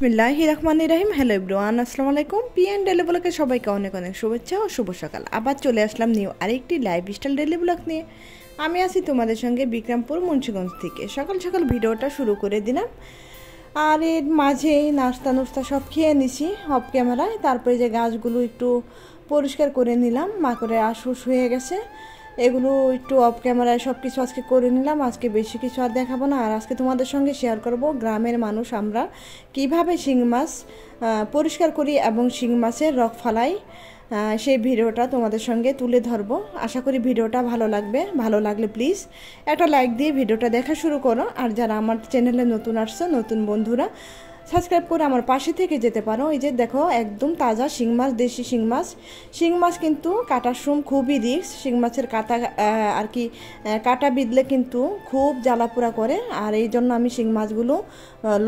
বিসমিল্লাহির রহমানির রহিম। Hello everyone, আসসালামু আলাইকুম। পিএন ডেলি ব্লগে সবাইকে অনেক অনেক শুভেচ্ছা ও শুভ সকাল। আবার চলে আসলাম নিউ আরেকটি লাইফস্টাইল ডেলি ব্লগ নিয়ে। আমি আছি তোমাদের সঙ্গে বিক্রমপুর মুন্সিগঞ্জ থেকে। সকাল সকাল ভিডিওটা শুরু করে দিলাম, আর এর মাঝে নাস্তা সব খেয়ে নিছি অফ ক্যামেরায়। তারপরে যে গাছগুলো একটু পরিষ্কার করে নিলাম, মাকড়ের আশুস হয়ে গেছে, এগুলো একটু অফ ক্যামেরায় সব কিছু আজকে করে নিলাম। আজকে বেশি কিছু আর দেখাবো না, আর আজকে তোমাদের সঙ্গে শেয়ার করব গ্রামের মানুষ আমরা কিভাবে শিং মাছ পরিষ্কার করি এবং শিং মাছের রক ফালাই। সেই ভিডিওটা তোমাদের সঙ্গে তুলে ধরবো। আশা করি ভিডিওটা ভালো লাগবে। ভালো লাগলে প্লিজ একটা লাইক দিয়ে ভিডিওটা দেখা শুরু করো। আর যারা আমার চ্যানেলে নতুন আসছো, নতুন বন্ধুরা সাবস্ক্রাইব করে আমার পাশে থেকে যেতে পারো। এই যে দেখো, একদম তাজা শিং মাছ, দেশি শিং মাছ। শিং মাছ কিন্তু কাটার সময় খুবই রিস্ক। শিং মাছের কাটা আর কি কাটা বিঁধলে কিন্তু খুব জ্বালাপোড়া করে, আর এই জন্য আমি শিং মাছগুলো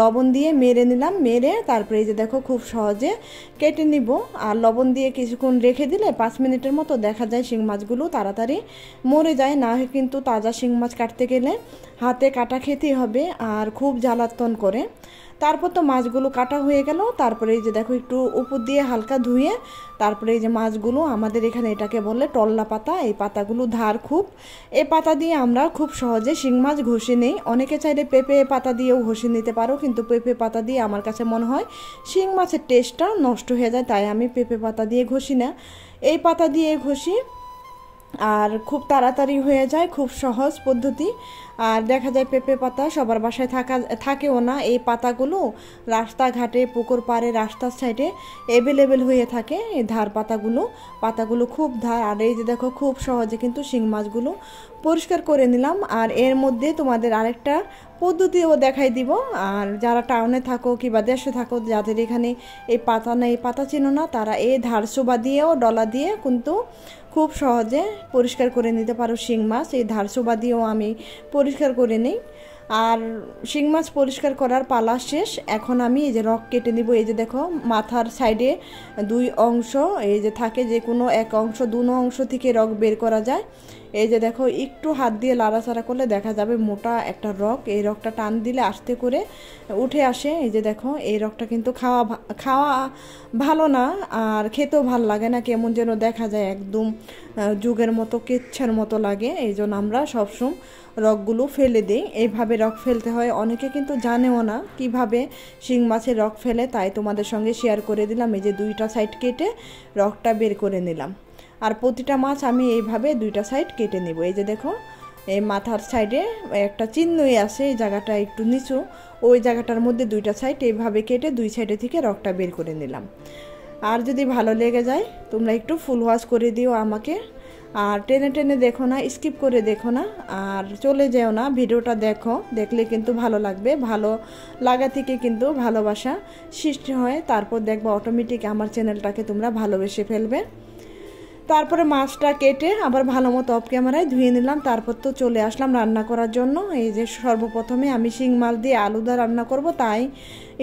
লবণ দিয়ে মেরে নিলাম। মেরে তারপরে এই যে দেখো খুব সহজে কেটে নিব। আর লবণ দিয়ে কিছুক্ষণ রেখে দিলে 5 মিনিটের মতো দেখা যায় শিং মাছগুলো তাড়াতাড়ি মরে যায়। না হয় কিন্তু তাজা শিং মাছ কাটতে গেলে হাতে কাটা খেতেই হবে, আর খুব জ্বালাতন করে। তারপর তো মাছগুলো কাটা হয়ে গেল। তারপরে এই যে দেখো একটু উপর দিয়ে হালকা ধুয়ে তারপরে এই যে মাছগুলো, আমাদের এখানে এটাকে বলে টল্লা পাতা, এই পাতাগুলো ধার খুব, এই পাতা দিয়ে আমরা খুব সহজে শিং মাছ ঘষে নেই। অনেকে চাইলে পেঁপে পাতা দিয়েও ঘষে নিতে পারো, কিন্তু পেঁপে পাতা দিয়ে আমার কাছে মনে হয় শিং মাছের টেস্টটা নষ্ট হয়ে যায়, তাই আমি পেঁপে পাতা দিয়ে ঘষি না, এই পাতা দিয়ে ঘষি। আর খুব তাড়াতাড়ি হয়ে যায়, খুব সহজ পদ্ধতি। আর দেখা যায় পেঁপে পাতা সবার বাসায় থাকেও না। এই পাতাগুলো রাস্তাঘাটে, পুকুর পাড়ে, রাস্তার সাইডে অ্যাভেলেবেল হয়ে থাকে এই ধার পাতাগুলো খুব ধার। আর এই যে দেখো খুব সহজে কিন্তু শিং মাছগুলো পরিষ্কার করে নিলাম। আর এর মধ্যে তোমাদের আরেকটা পদ্ধতিও দেখাই দিব। আর যারা টাউনে থাকো কিংবা দেশে থাকো, যাদের এখানে এই পাতা না, এই পাতা চেনো না, তারা এই ধারসোবা দিয়েও ডলা দিয়ে কিন্তু খুব সহজে পরিষ্কার করে নিতে পারো শিং মাছ। এই ধারসোবা দিয়েও আমি পরিষ্কার করে নিই। আর শিং মাছ পরিষ্কার করার পালা শেষ। এখন আমি এই যে রক কেটে নিব। এই যে দেখো মাথার সাইডে 2 অংশ এই যে থাকে, যে কোনো এক অংশ, 2 অংশ থেকে রক বের করা যায়। এই যে দেখো একটু হাত দিয়ে লাড়াচাড়া করলে দেখা যাবে মোটা একটা রক। এই রকটা টান দিলে আস্তে করে উঠে আসে। এই যে দেখো, এই রকটা কিন্তু খাওয়া ভালো না, আর খেতেও ভাল লাগে না, কেমন যেন দেখা যায়, একদম যুগের মতো কেচ্ছার মতো লাগে। এই জন্য আমরা সবসময় রকগুলো ফেলে দিই। এইভাবে রক ফেলতে হয়, অনেকে কিন্তু জানেও না কিভাবে শিং মাছের রক ফেলে, তাই তোমাদের সঙ্গে শেয়ার করে দিলাম। এই যে 2টা সাইড কেটে রকটা বের করে নিলাম। আর প্রতিটা মাছ আমি এইভাবে 2টা সাইড কেটে নেব। এই যে দেখো, এই মাথার সাইডে একটা চিহ্নই আছে, এই জায়গাটা একটু নিচু, ওই জায়গাটার মধ্যে 2টা সাইড এইভাবে কেটে 2 সাইডে থেকে রকটা বের করে নিলাম। আর যদি ভালো লেগে যায় তোমরা একটু ফুল ওয়াশ করে দিও আমাকে। আর টেনে টেনে দেখো না, স্কিপ করে দেখো না, আর চলে যেও না, ভিডিওটা দেখো। দেখলে কিন্তু ভালো লাগবে, ভালো লাগা থেকে কিন্তু ভালোবাসা সৃষ্টি হয়। তারপর দেখবো অটোমেটিক আমার চ্যানেলটাকে তোমরা ভালোবেসে ফেলবে। তারপরে মাছটা কেটে আবার ভালো মতো অফ ক্যামেরায় ধুয়ে নিলাম। তারপর তো চলে আসলাম রান্না করার জন্য। এই যে সর্বপ্রথমে আমি শিং মাছ দিয়ে আলুদা রান্না করব, তাই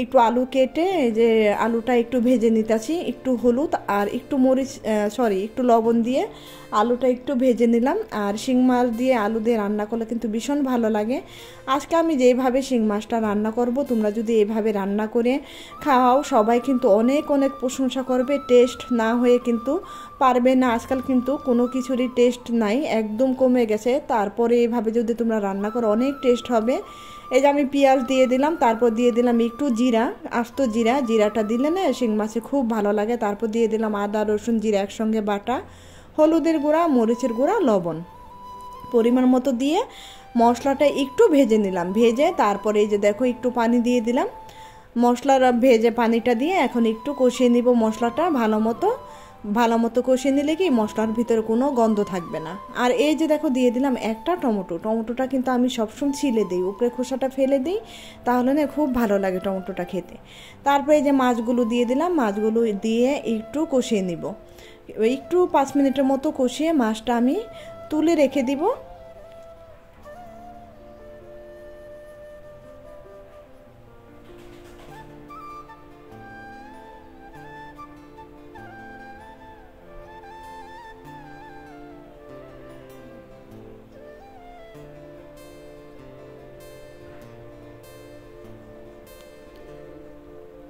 একটু আলু কেটে এই যে আলুটা একটু ভেজে নিতেছি। একটু হলুদ আর একটু একটু লবণ দিয়ে আলুটা একটু ভেজে নিলাম। আর শিং মাছ দিয়ে আলু দিয়ে রান্না করলে কিন্তু ভীষণ ভালো লাগে। আজকে আমি যেইভাবে শিং মাছটা রান্না করব, তোমরা যদি এইভাবে রান্না করে খাওয়াও, সবাই কিন্তু অনেক অনেক প্রশংসা করবে। টেস্ট না হয়ে কিন্তু পারবে না। আজকাল কিন্তু কোনো কিছুরই টেস্ট নাই, একদম কমে গেছে। তারপরে এইভাবে যদি তোমরা রান্না করো অনেক টেস্ট হবে। এই যে আমি পেঁয়াজ দিয়ে দিলাম, তারপর দিয়ে দিলাম একটু জিরা, আস্ত জিরাটা দিলে না শিং মাছে খুব ভালো লাগে। তারপর দিয়ে দিলাম আদা রসুন জিরা একসঙ্গে বাটা, হলুদের গুঁড়া, মরিচের গুঁড়া, লবণ পরিমাণ মতো দিয়ে মশলাটা একটু ভেজে নিলাম। ভেজে তারপরে এই যে দেখো একটু পানি দিয়ে দিলাম। মশলার ভেজে পানিটা দিয়ে এখন একটু কষিয়ে নিব মশলাটা ভালো মতো কষিয়ে নিলে কি মশলার ভিতরে কোনো গন্ধ থাকবে না। আর এই যে দেখো দিয়ে দিলাম একটা টমেটোটা কিন্তু আমি সবসময় ছিলে দিই, উপরে খোসাটা ফেলে দিই, তাহলে না খুব ভালো লাগে টমেটোটা খেতে। তারপরে এই যে মাছগুলো দিয়ে দিলাম, মাছগুলো দিয়ে একটু কষিয়ে নিব। একটু 5 মিনিটের মতো কষিয়ে মাছটা আমি তুলে রেখে দিব।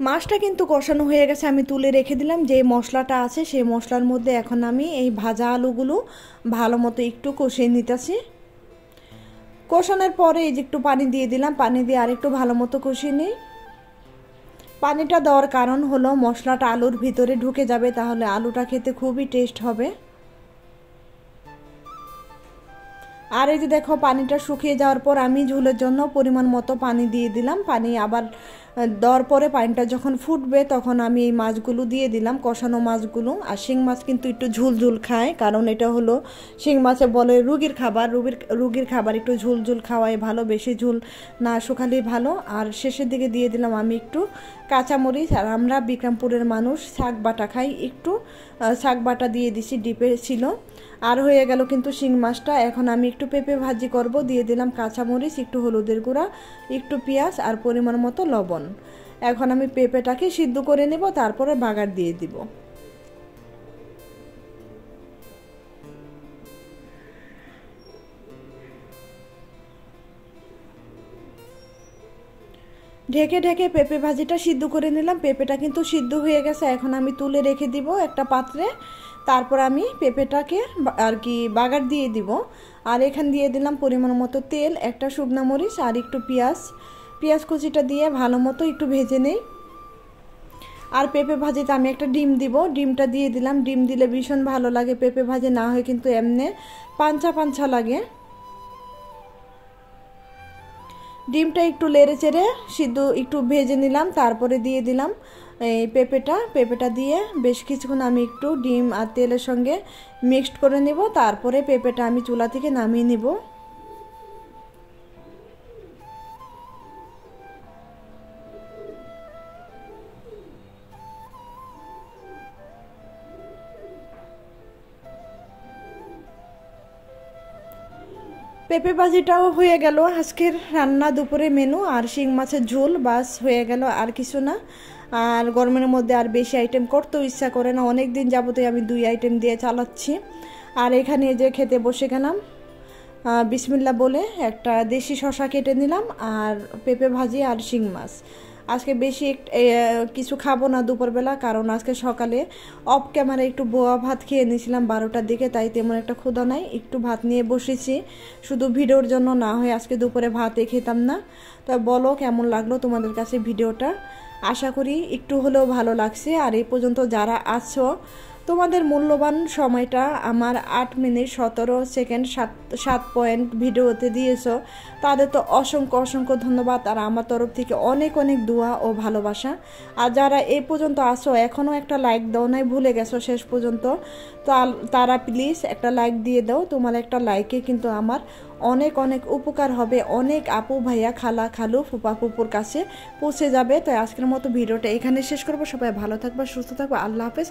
মাছটা কিন্তু কষানো হয়ে গেছে, আমি তুলে রেখে দিলাম। যে মশলাটা আছে সেই মশলার মধ্যে এখন আমি এই ভাজা আলুগুলো ভালো মতো একটু কষিয়ে নিতেছি। কষানোর পরে এই যে একটু পানি দিয়ে দিলাম, পানি দিয়ে আরেকটু ভালো মতো কষিয়ে নিই। পানিটা দেওয়ার কারণ হলো মশলাটা আলুর ভিতরে ঢুকে যাবে, তাহলে আলুটা খেতে খুবই টেস্ট হবে। আর এই যে দেখো পানিটা শুকিয়ে যাওয়ার পর আমি ঝোলের জন্য পরিমাণ মতো পানি দিয়ে দিলাম। পানি আবার দেওয়ার পরে পানিটা যখন ফুটবে তখন আমি এই মাছগুলো দিয়ে দিলাম, কষানো মাছগুলো। আর শিং মাছ কিন্তু একটু ঝুল ঝুল খায়, কারণ এটা হলো শিং মাছে বলে রুগীর খাবার। রুগীর খাবার একটু ঝুল ঝুল খাওয়াই ভালো, বেশি ঝুল না শুকালেই ভালো। আর শেষের দিকে দিয়ে দিলাম আমি একটু কাঁচামরিচ। আর আমরা বিক্রমপুরের মানুষ শাক বাটা খাই, একটু শাক বাটা দিয়ে দিছি, ডিপে ছিল। আর হয়ে গেল কিন্তু শিং মাছটা। এখন আমি একটু পেঁপে ভাজি করব, দিয়ে দিলাম কাঁচামরিচ, একটু হলুদের গুঁড়া, একটু পেঁয়াজ আর পরিমাণ মতো লবণ। এখন আমি পেঁপেটাকে সিদ্ধ করে নেব, তারপরে বাগার দিয়ে দিব। ঢেকে ঢেকে পেঁপে ভাজিটা সিদ্ধ করে নিলাম। পেঁপেটা কিন্তু সিদ্ধ হয়ে গেছে, এখন আমি তুলে রেখে দিব একটা পাত্রে। তারপর আমি পেঁপেটাকে আর কি বাগার দিয়ে দিব। আর এখান দিয়ে দিলাম পরিমাণ মতো তেল, একটা শুকনো মরিচ আর একটু পেঁয়াজ কুচিটা দিয়ে ভালো মতো একটু ভেজে নেই। আর পেঁপে ভাজিতে আমি একটা ডিম দিব, ডিমটা দিয়ে দিলাম। ডিম দিলে ভীষণ ভালো লাগে পেঁপে ভাজি, না হয় কিন্তু এমনি পাঞ্চা পাঞ্চা লাগে। ডিমটা একটু নেড়ে চেড়ে সিদ্ধ একটু ভেজে নিলাম, তারপরে দিয়ে দিলাম এই পেঁপেটা দিয়ে বেশ কিছুক্ষণ আমি একটু ডিম আর তেলের সঙ্গে মিক্সড করে নেব। তারপরে পেঁপেটা আমি চুলা থেকে নামিয়ে নেব। পেঁপে ভাজিটাও হয়ে গেল আজকের রান্না, দুপুরে মেনু। আর শিং মাছের ঝোল বাস হয়ে গেল, আর কিছু না। আর গরমের মধ্যে আর বেশি আইটেম করতেও ইচ্ছা করে না, অনেক দিন যাবতই আমি 2 আইটেম দিয়ে চালাচ্ছি। আর এখানে যে খেতে বসে গেলাম, বিসমিল্লাহ বলে একটা দেশি শশা কেটে নিলাম, আর পেঁপে ভাজি আর শিং মাছ। আজকে বেশি কিছু খাবো না দুপুরবেলা, কারণ আজকে সকালে অফ ক্যামেরা একটু বোয়া ভাত খেয়ে নিয়েছিলাম 12টার দিকে, তাই তেমন একটা ক্ষুধা নাই। একটু ভাত নিয়ে বসেছি শুধু ভিডিওর জন্য, না হয় আজকে দুপুরে ভাতই খেতাম না। তো বলো কেমন লাগলো তোমাদের কাছে ভিডিওটা, আশা করি একটু হলেও ভালো লাগছে। আর এই পর্যন্ত যারা আছো, তোমাদের মূল্যবান সময়টা আমার 8 মিনিট 17 সেকেন্ড 7 পয়েন্ট ভিডিওতে দিয়েছো, তাদের তো অসংখ্য অসংখ্য ধন্যবাদ। আর আমার তরফ থেকে অনেক অনেক দোয়া ও ভালোবাসা। আর যারা এই পর্যন্ত আসো এখনও একটা লাইক দাও নাই, ভুলে গেছো শেষ পর্যন্ত, তো তারা প্লিজ একটা লাইক দিয়ে দাও। তোমার একটা লাইকে কিন্তু আমার অনেক অনেক উপকার হবে, অনেক আপু ভাইয়া খালা খালু ফুপা ফুপুর কাছে পৌঁছে যাবে। তাই আজকের মতো ভিডিওটা এখানে শেষ করবো। সবাই ভালো থাকবা, সুস্থ থাকবা, আল্লাহ হাফেজ।